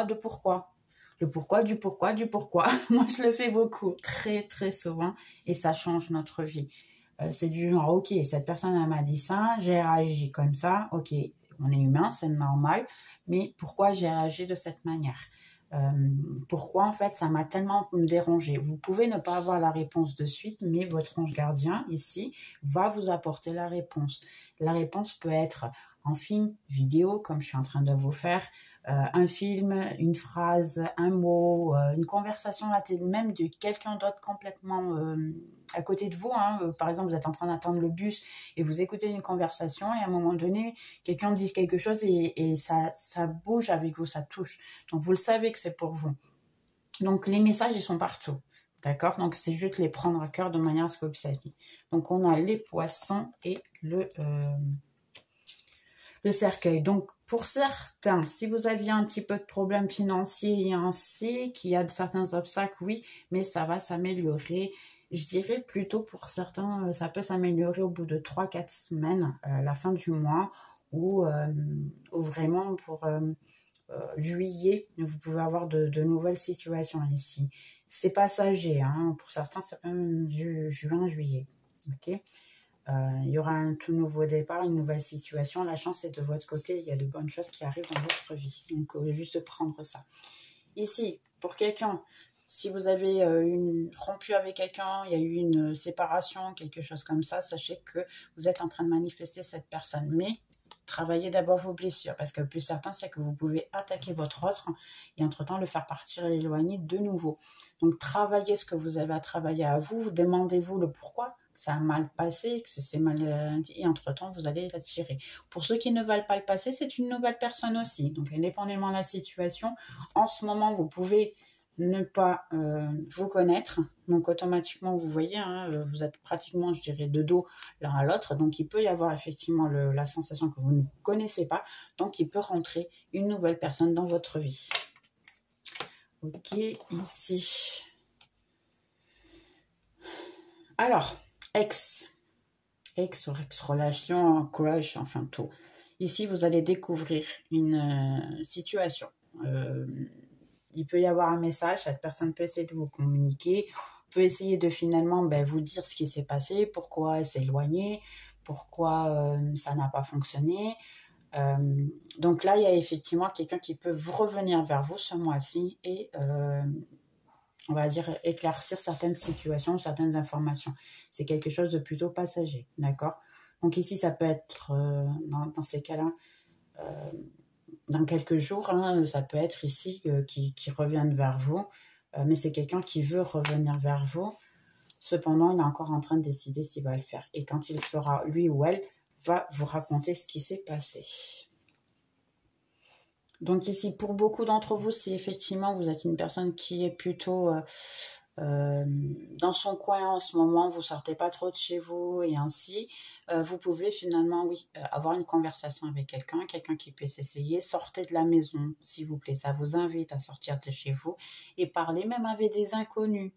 de pourquoi. Le pourquoi, du pourquoi, du pourquoi. Moi, je le fais beaucoup, très, très souvent, et ça change notre vie. C'est du genre, ok, cette personne elle m'a dit ça, j'ai réagi comme ça, ok, on est humain, c'est normal, mais pourquoi j'ai réagi de cette manière? Pourquoi en fait ça m'a tellement dérangé? Vous pouvez ne pas avoir la réponse de suite, mais votre ange gardien ici va vous apporter la réponse. La réponse peut être en film, vidéo, comme je suis en train de vous faire, un film, une phrase, un mot, une conversation, même de quelqu'un d'autre complètement à côté de vous. Par exemple, vous êtes en train d'attendre le bus et vous écoutez une conversation et à un moment donné, quelqu'un dit quelque chose et ça bouge avec vous, ça touche. Donc, vous le savez que c'est pour vous. Donc, les messages, ils sont partout. D'accord? Donc, c'est juste les prendre à cœur de manière à ce que vous sachiez. Donc, on a les poissons et le cercueil. Donc, pour certains, si vous aviez un petit peu de problèmes financiers et ainsi, qu'il y a certains obstacles, oui, mais ça va s'améliorer. Je dirais plutôt pour certains, ça peut s'améliorer au bout de 3-4 semaines, la fin du mois, ou vraiment pour juillet, vous pouvez avoir de nouvelles situations ici. C'est passager, pour certains, c'est même juin, juillet. Ok. Il y aura un tout nouveau départ, une nouvelle situation. La chance est de votre côté. Il y a de bonnes choses qui arrivent dans votre vie. Donc, juste prendre ça. Ici, pour quelqu'un, si vous avez rompu avec quelqu'un, il y a eu une séparation, quelque chose comme ça, sachez que vous êtes en train de manifester cette personne. Mais travaillez d'abord vos blessures, parce que le plus certain, c'est que vous pouvez attaquer votre autre et entre-temps le faire partir et l'éloigner de nouveau. Donc, travaillez ce que vous avez à travailler à vous. Demandez-vous le pourquoi ça a mal passé, que c'est mal et entre-temps, vous allez l'attirer. Pour ceux qui ne veulent pas le passer, c'est une nouvelle personne aussi. Donc, indépendamment de la situation, en ce moment, vous pouvez ne pas vous connaître. Donc, automatiquement, vous voyez, vous êtes pratiquement, je dirais, de dos l'un à l'autre. Donc, il peut y avoir effectivement la sensation que vous ne connaissez pas. Donc, il peut rentrer une nouvelle personne dans votre vie. Ok, ici. Alors, ex-relation, crush, enfin tout. Ici, vous allez découvrir une situation. Il peut y avoir un message, cette personne peut essayer de vous communiquer, peut essayer de finalement vous dire ce qui s'est passé, pourquoi elle s'est éloignée, pourquoi ça n'a pas fonctionné. Donc là, il y a effectivement quelqu'un qui peut revenir vers vous ce mois-ci et on va dire éclaircir certaines situations, certaines informations. C'est quelque chose de plutôt passager, d'accord? Donc ici, ça peut être, dans ces cas-là, dans quelques jours, ça peut être ici qui reviennent vers vous, mais c'est quelqu'un qui veut revenir vers vous. Cependant, il est encore en train de décider s'il va le faire. Et quand il le fera, lui ou elle va vous raconter ce qui s'est passé. Donc ici, pour beaucoup d'entre vous, si effectivement vous êtes une personne qui est plutôt dans son coin en ce moment, vous sortez pas trop de chez vous et ainsi, vous pouvez finalement, oui, avoir une conversation avec quelqu'un qui peut s'essayer. Sortez de la maison, s'il vous plaît, ça vous invite à sortir de chez vous et parler même avec des inconnus,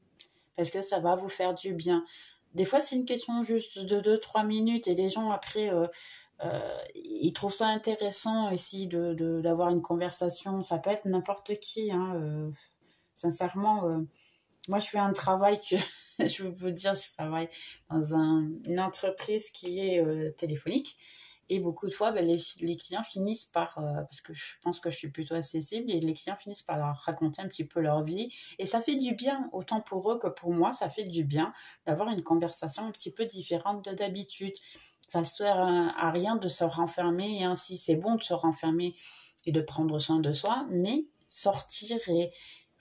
parce que ça va vous faire du bien. Des fois, c'est une question juste de 2-3 minutes et les gens après... ils trouvent ça intéressant ici d'avoir une conversation. Ça peut être n'importe qui. Sincèrement, moi, je fais un travail que je veux vous dire, je travaille dans une entreprise qui est téléphonique. Et beaucoup de fois, les clients finissent par, parce que je pense que je suis plutôt accessible, et les clients finissent par leur raconter un petit peu leur vie. Et ça fait du bien, autant pour eux que pour moi, ça fait du bien d'avoir une conversation un petit peu différente de d'habitude. Ça ne sert à rien de se renfermer et ainsi. C'est bon de se renfermer et de prendre soin de soi, mais sortir et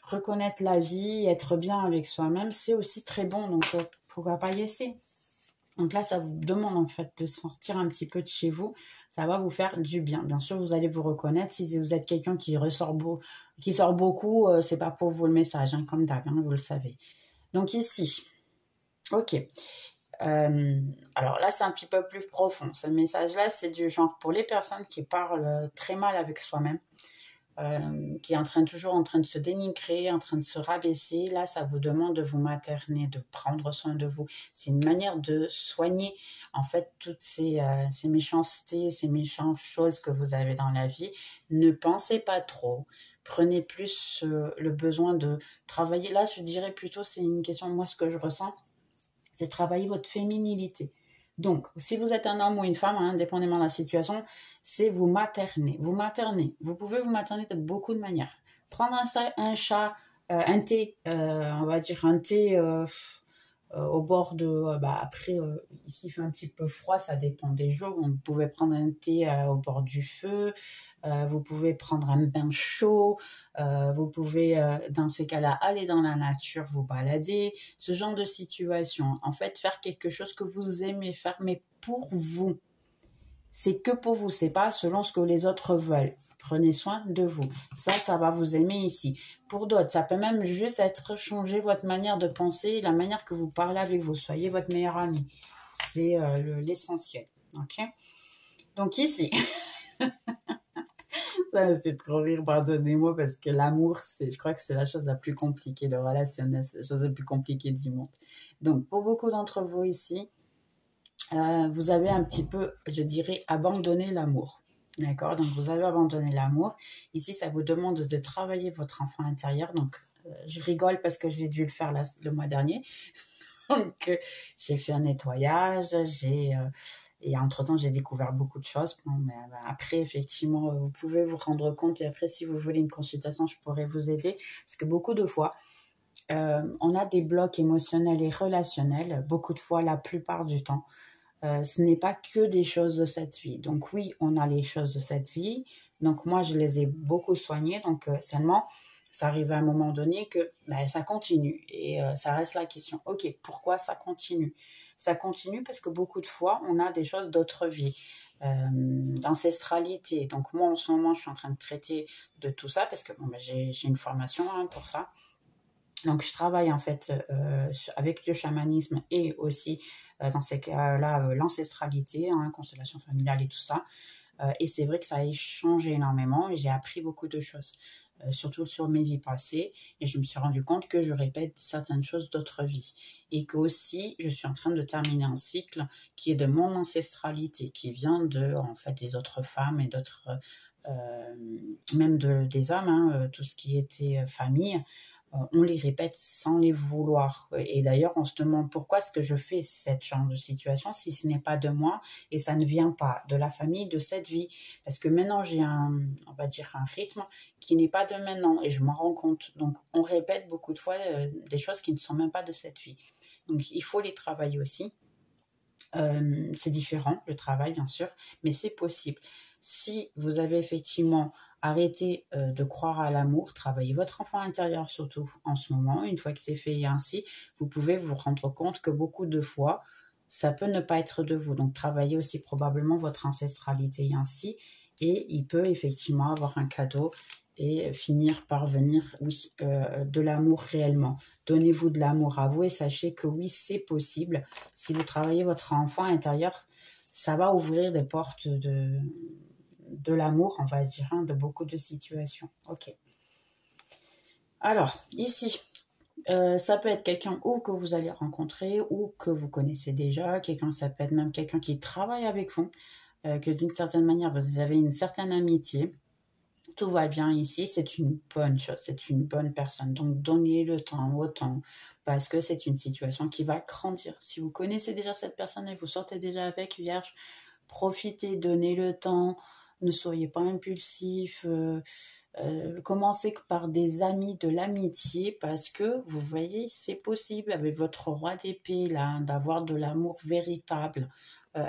reconnaître la vie, être bien avec soi-même, c'est aussi très bon. Donc, pourquoi pas y essayer? Donc là, ça vous demande en fait de sortir un petit peu de chez vous. Ça va vous faire du bien. Bien sûr, vous allez vous reconnaître. Si vous êtes quelqu'un qui sort beaucoup, c'est pas pour vous le message, comme d'hab, vous le savez. Donc ici, ok. Alors là, c'est un petit peu plus profond. Ce message-là, c'est du genre pour les personnes qui parlent très mal avec soi-même, qui est toujours en train de se dénigrer, en train de se rabaisser. Là, ça vous demande de vous materner, de prendre soin de vous. C'est une manière de soigner, en fait, toutes ces méchancetés, ces méchantes choses que vous avez dans la vie. Ne pensez pas trop. Prenez plus le besoin de travailler. Là, je dirais plutôt, c'est une question, moi, ce que je ressens, c'est travailler votre féminilité. Donc, si vous êtes un homme ou une femme, hein, indépendamment de la situation, c'est vous materner. Vous materner. Vous pouvez vous materner de beaucoup de manières. Prendre un chat, un thé, on va dire un thé au bord de... après, ici, il fait un petit peu froid, ça dépend des jours. Vous pouvez prendre un thé au bord du feu. Vous pouvez prendre un bain chaud. Vous pouvez, dans ces cas-là, aller dans la nature, vous balader. Ce genre de situation. En fait, faire quelque chose que vous aimez faire, mais pour vous. C'est que pour vous, c'est pas selon ce que les autres veulent. Prenez soin de vous. Ça va vous aimer ici. Pour d'autres, ça peut même juste être changer votre manière de penser, la manière que vous parlez avec vous. Soyez votre meilleur ami. C'est l'essentiel. Ok? Donc ici, ça me fait trop rire, pardonnez-moi, parce que l'amour, je crois que c'est la chose la plus compliquée, le relationnel, c'est la chose la plus compliquée du monde. Donc, pour beaucoup d'entre vous ici, vous avez un petit peu, je dirais, abandonné l'amour. D'accord? Donc, vous avez abandonné l'amour. Ici, ça vous demande de travailler votre enfant intérieur. Donc, je rigole parce que j'ai dû le faire le mois dernier. Donc, j'ai fait un nettoyage, et entre-temps, j'ai découvert beaucoup de choses. Bon, mais après, effectivement, vous pouvez vous rendre compte. Et après, si vous voulez une consultation, je pourrais vous aider. Parce que beaucoup de fois, on a des blocs émotionnels et relationnels. Beaucoup de fois, la plupart du temps. Ce n'est pas que des choses de cette vie. Donc oui, on a les choses de cette vie. Donc moi, je les ai beaucoup soignées. Donc seulement, ça arrive à un moment donné que ça continue. Et ça reste la question. Ok, pourquoi ça continue? Ça continue parce que beaucoup de fois, on a des choses d'autres vies. D'ancestralité. Donc moi, en ce moment, je suis en train de traiter de tout ça parce que j'ai une formation pour ça. Donc, je travaille en fait avec le chamanisme et aussi dans ces cas-là l'ancestralité, constellation familiale et tout ça. Et c'est vrai que ça a changé énormément et j'ai appris beaucoup de choses, surtout sur mes vies passées. Et je me suis rendu compte que je répète certaines choses d'autres vies. Et que aussi, je suis en train de terminer un cycle qui est de mon ancestralité, qui vient en fait, des autres femmes et d'autres, même des hommes, tout ce qui était famille. On les répète sans les vouloir. Et d'ailleurs, on se demande pourquoi est-ce que je fais cette genre de situation si ce n'est pas de moi et ça ne vient pas de la famille, de cette vie. Parce que maintenant, j'ai on va dire un rythme qui n'est pas de maintenant et je m'en rends compte. Donc, on répète beaucoup de fois des choses qui ne sont même pas de cette vie. Donc, il faut les travailler aussi. C'est différent, le travail, bien sûr, mais c'est possible. Si vous avez effectivement arrêté de croire à l'amour, travaillez votre enfant intérieur surtout en ce moment. Une fois que c'est fait ainsi, vous pouvez vous rendre compte que beaucoup de fois, ça peut ne pas être de vous. Donc, travaillez aussi probablement votre ancestralité ainsi. Et il peut effectivement avoir un cadeau et finir par venir, oui, de l'amour réellement. Donnez-vous de l'amour à vous et sachez que oui, c'est possible. Si vous travaillez votre enfant intérieur, ça va ouvrir des portes de l'amour, on va dire, de beaucoup de situations. Ok. Alors, ici, ça peut être quelqu'un ou que vous allez rencontrer ou que vous connaissez déjà. Ça peut être même quelqu'un qui travaille avec vous, que d'une certaine manière, vous avez une certaine amitié. Tout va bien ici, c'est une bonne chose, c'est une bonne personne. Donc, donnez le temps au temps parce que c'est une situation qui va grandir. Si vous connaissez déjà cette personne et vous sortez déjà avec, Vierge, profitez, donnez le temps, ne soyez pas impulsif. Commencez par des amis de l'amitié parce que, vous voyez, c'est possible avec votre roi d'épée, là, d'avoir de l'amour véritable.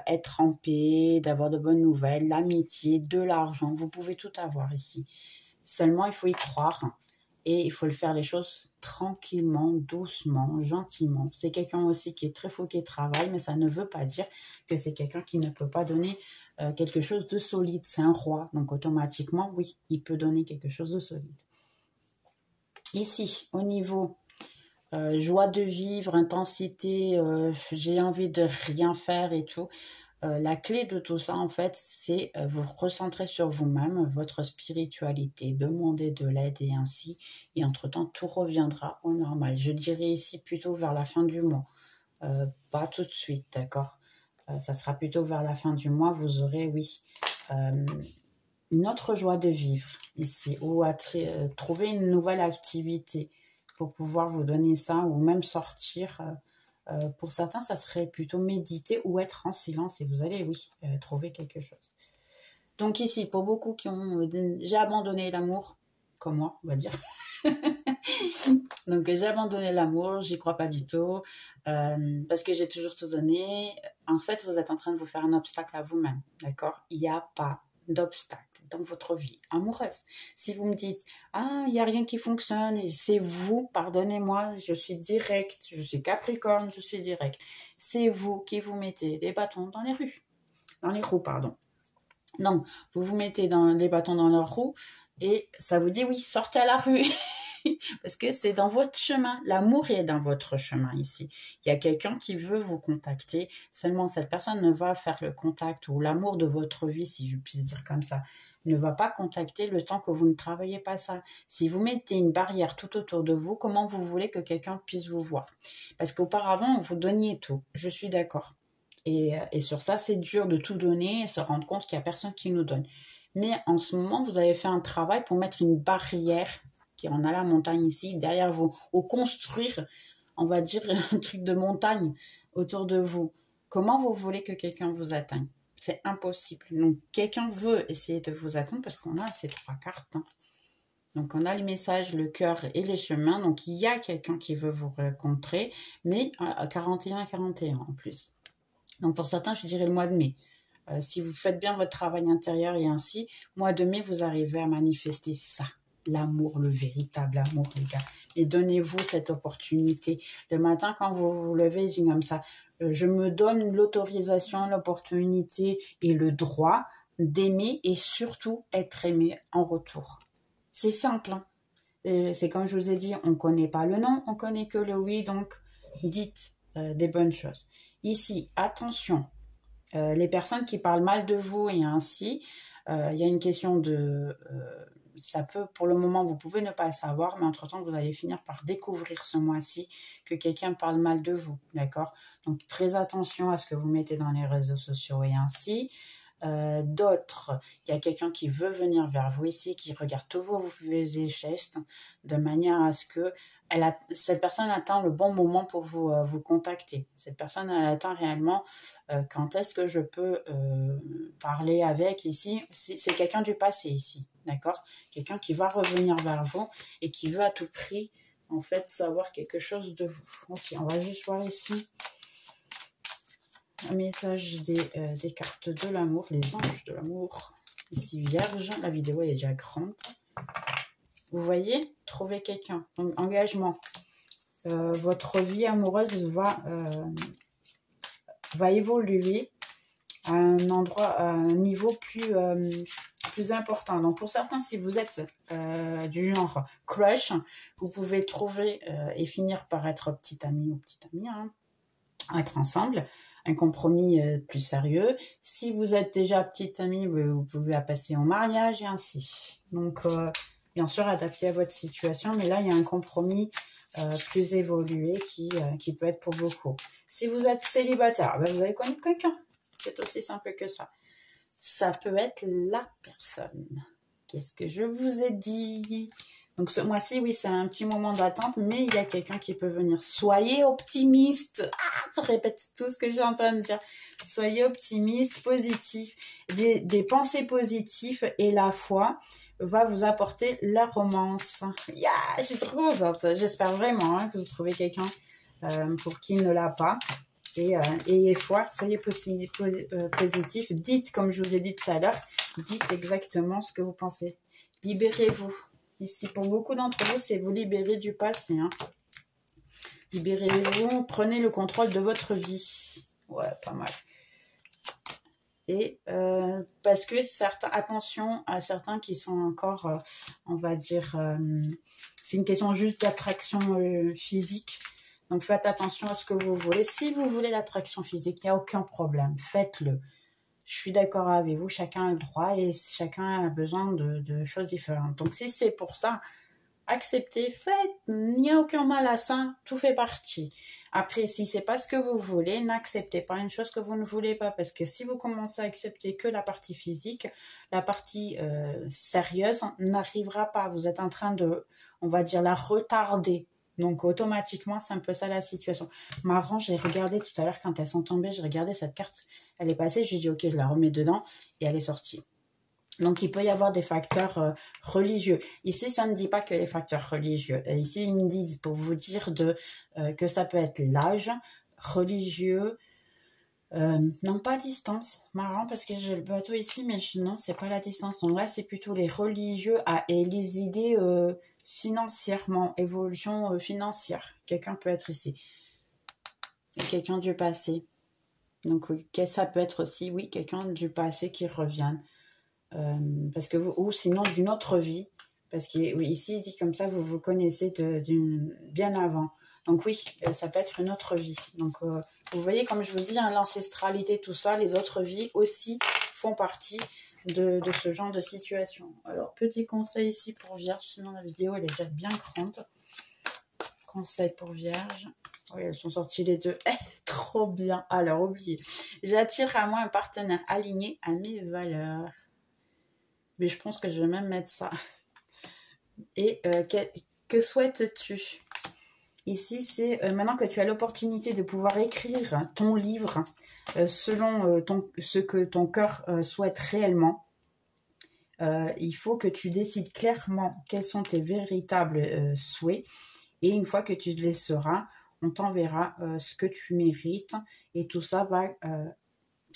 Être en paix, d'avoir de bonnes nouvelles, l'amitié, de l'argent. Vous pouvez tout avoir ici. Seulement, il faut y croire et il faut le faire les choses tranquillement, doucement, gentiment. C'est quelqu'un aussi qui est très faux, qui travaille, mais ça ne veut pas dire que c'est quelqu'un qui ne peut pas donner quelque chose de solide. C'est un roi, donc automatiquement, oui, il peut donner quelque chose de solide. Ici, au niveau joie de vivre, intensité, j'ai envie de rien faire et tout. La clé de tout ça, en fait, c'est vous recentrer sur vous-même, votre spiritualité, demander de l'aide et ainsi. Et entre-temps, tout reviendra au normal. Je dirais ici plutôt vers la fin du mois. Pas tout de suite, d'accord? Ça sera plutôt vers la fin du mois. Vous aurez, oui, une autre joie de vivre ici. Ou à trouver une nouvelle activité pour pouvoir vous donner ça. Ou même sortir... pour certains, ça serait plutôt méditer ou être en silence et vous allez, oui, trouver quelque chose. Donc ici, pour beaucoup qui ont... j'ai abandonné l'amour, comme moi, on va dire. Donc j'ai abandonné l'amour, j'y crois pas du tout, parce que j'ai toujours tout donné. En fait, vous êtes en train de vous faire un obstacle à vous-même, d'accord? Il n'y a pas d'obstacle dans votre vie amoureuse. Si vous me dites, ah, il n'y a rien qui fonctionne, et c'est vous, pardonnez-moi, je suis direct, je suis Capricorne, je suis direct. C'est vous qui vous mettez les bâtons dans les roues, pardon. Non, vous vous mettez les bâtons dans leurs roues et ça vous dit, oui, sortez à la rue. Parce que c'est dans votre chemin. L'amour est dans votre chemin ici. Il y a quelqu'un qui veut vous contacter. Seulement, cette personne ne va faire le contact ou l'amour de votre vie, si je puis dire comme ça, ne va pas contacter le temps que vous ne travaillez pas ça. Si vous mettez une barrière tout autour de vous, comment vous voulez que quelqu'un puisse vous voir? Parce qu'auparavant, vous donniez tout. Je suis d'accord. Et sur ça, c'est dur de tout donner et se rendre compte qu'il n'y a personne qui nous donne. Mais en ce moment, vous avez fait un travail pour mettre une barrière qui en a la montagne ici, derrière vous, ou construire, on va dire, un truc de montagne autour de vous. Comment vous voulez que quelqu'un vous atteigne? C'est impossible. Donc, quelqu'un veut essayer de vous atteindre parce qu'on a ces 3 cartes. Hein. Donc, on a le message, le cœur et les chemins. Donc, il y a quelqu'un qui veut vous rencontrer, mais à 41 et 41 en plus. Donc, pour certains, je dirais le mois de mai. Si vous faites bien votre travail intérieur et ainsi, mois de mai, vous arrivez à manifester ça. L'amour, le véritable amour, les gars. Et donnez-vous cette opportunité. Le matin, quand vous vous levez, je dis comme ça, je me donne l'autorisation, l'opportunité et le droit d'aimer et surtout être aimé en retour. C'est simple. Hein. C'est comme je vous ai dit, on ne connaît pas le non, on connaît que le oui, donc dites des bonnes choses. Ici, attention, les personnes qui parlent mal de vous et ainsi, il y a une question de... ça peut, pour le moment, vous pouvez ne pas le savoir, mais entre-temps, vous allez finir par découvrir ce mois-ci que quelqu'un parle mal de vous, d'accord? Donc, très attention à ce que vous mettez dans les réseaux sociaux et ainsi. D'autres, il y a quelqu'un qui veut venir vers vous ici, qui regarde tous vos gestes de manière à ce que cette personne attend le bon moment pour vous contacter. Cette personne elle attend réellement quand est-ce que je peux parler avec ici. C'est quelqu'un du passé ici, d'accord? Quelqu'un qui va revenir vers vous et qui veut à tout prix en fait savoir quelque chose de vous. Ok, on va juste voir ici. Un message des cartes de l'amour, les anges de l'amour. Ici, Vierge, la vidéo est déjà grande. Vous voyez, trouver quelqu'un. Donc, engagement. Votre vie amoureuse va évoluer à un endroit, à un niveau plus important. Donc, pour certains, si vous êtes du genre crush, vous pouvez trouver et finir par être petit ami ou petite amie, hein, être ensemble, un compromis plus sérieux. Si vous êtes déjà petite amie, vous pouvez passer au mariage et ainsi. Donc, bien sûr, adapté à votre situation, mais là, il y a un compromis plus évolué qui peut être pour beaucoup. Si vous êtes célibataire, vous allez connaître quelqu'un. C'est aussi simple que ça. Ça peut être la personne. Qu'est-ce que je vous ai dit ? Donc, ce mois-ci, oui, c'est un petit moment d'attente, mais il y a quelqu'un qui peut venir. Soyez optimiste. Ah, ça répète tout ce que j'ai en train de dire. Soyez optimiste, positif. Des pensées positives et la foi va vous apporter la romance. Yeah, je suis trop contente. J'espère vraiment que vous trouvez quelqu'un pour qui il ne l'a pas. Et ayez foi, soyez positif. Dites, comme je vous ai dit tout à l'heure, dites exactement ce que vous pensez. Libérez-vous. Ici, pour beaucoup d'entre vous, c'est vous libérer du passé. Hein. Libérez-vous, prenez le contrôle de votre vie. Ouais, pas mal. Et parce que attention à certains qui sont encore, on va dire, c'est une question juste d'attraction physique. Donc, faites attention à ce que vous voulez. Si vous voulez l'attraction physique, il n'y a aucun problème. Faites-le. Je suis d'accord avec vous. Chacun a le droit et chacun a besoin de choses différentes. Donc, si c'est pour ça, acceptez, faites. Il n'y a aucun mal à ça. Tout fait partie. Après, si c'est pas ce que vous voulez, n'acceptez pas une chose que vous ne voulez pas. Parce que si vous commencez à accepter que la partie physique, la partie sérieuse n'arrivera pas. Vous êtes en train de, on va dire, la retarder. Donc, automatiquement, c'est un peu ça la situation. Marrant, j'ai regardé tout à l'heure quand elles sont tombées, j'ai regardé cette carte, elle est passée, j'ai dit, ok, je la remets dedans, et elle est sortie. Donc, il peut y avoir des facteurs religieux. Ici, ça ne dit pas que les facteurs religieux. Et ici, ils me disent, pour vous dire que ça peut être l'âge, religieux, non, pas distance. Marrant, parce que j'ai le bateau ici, mais non, c'est pas la distance. Donc là, c'est plutôt les religieux et les idées financièrement, évolution financière. Quelqu'un peut être ici. Et quelqu'un du passé. Donc, ça peut être aussi, oui, quelqu'un du passé qui revient. Parce que ou sinon d'une autre vie. Parce que oui, ici, il dit comme ça, vous vous connaissez bien avant. Donc oui, ça peut être une autre vie. Donc, vous voyez, comme je vous dis, hein, l'ancestralité, tout ça, les autres vies aussi font partie de ce genre de situation. Alors, petit conseil ici pour Vierge, sinon la vidéo, elle est déjà bien grande. Conseil pour Vierge. Oui, elles sont sorties les deux. Trop bien. Alors, oubliez. J'attire à moi un partenaire aligné à mes valeurs. Mais je pense que je vais même mettre ça. Et que souhaites-tu? Ici, c'est maintenant que tu as l'opportunité de pouvoir écrire ton livre selon ce que ton cœur souhaite réellement. Il faut que tu décides clairement quels sont tes véritables souhaits. Et une fois que tu les sauras, on t'enverra ce que tu mérites. Et tout ça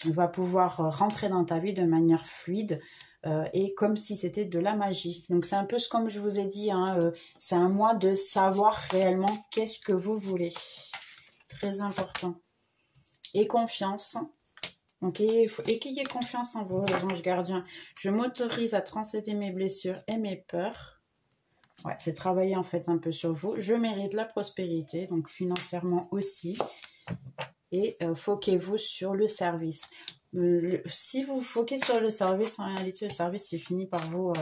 va pouvoir rentrer dans ta vie de manière fluide et comme si c'était de la magie. Donc c'est un peu comme je vous ai dit, hein, c'est à moi de savoir réellement qu'est-ce que vous voulez. Très important. Et confiance. Donc ayez confiance en vous, les anges gardiens. Je m'autorise à transcender mes blessures et mes peurs. Ouais, c'est travailler en fait un peu sur vous. Je mérite la prospérité, donc financièrement aussi. Et foquez-vous sur le service. Si vous foquez sur le service, en réalité, le service, il finit par vous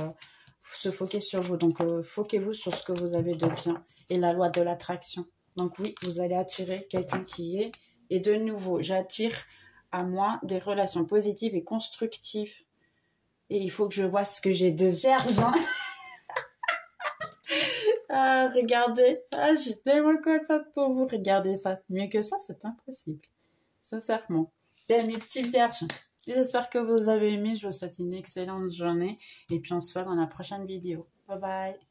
se foquer sur vous. Donc, foquez-vous sur ce que vous avez de bien et la loi de l'attraction. Donc, oui, vous allez attirer quelqu'un qui est. Et de nouveau, j'attire à moi des relations positives et constructives. Et il faut que je vois ce que j'ai de vierge. Hein. Ah, regardez. Ah, je suis tellement contente pour vous. Regardez ça. Mieux que ça, c'est impossible. Sincèrement. Bien, mes petits vierges. J'espère que vous avez aimé. Je vous souhaite une excellente journée. Et puis, on se voit dans la prochaine vidéo. Bye bye.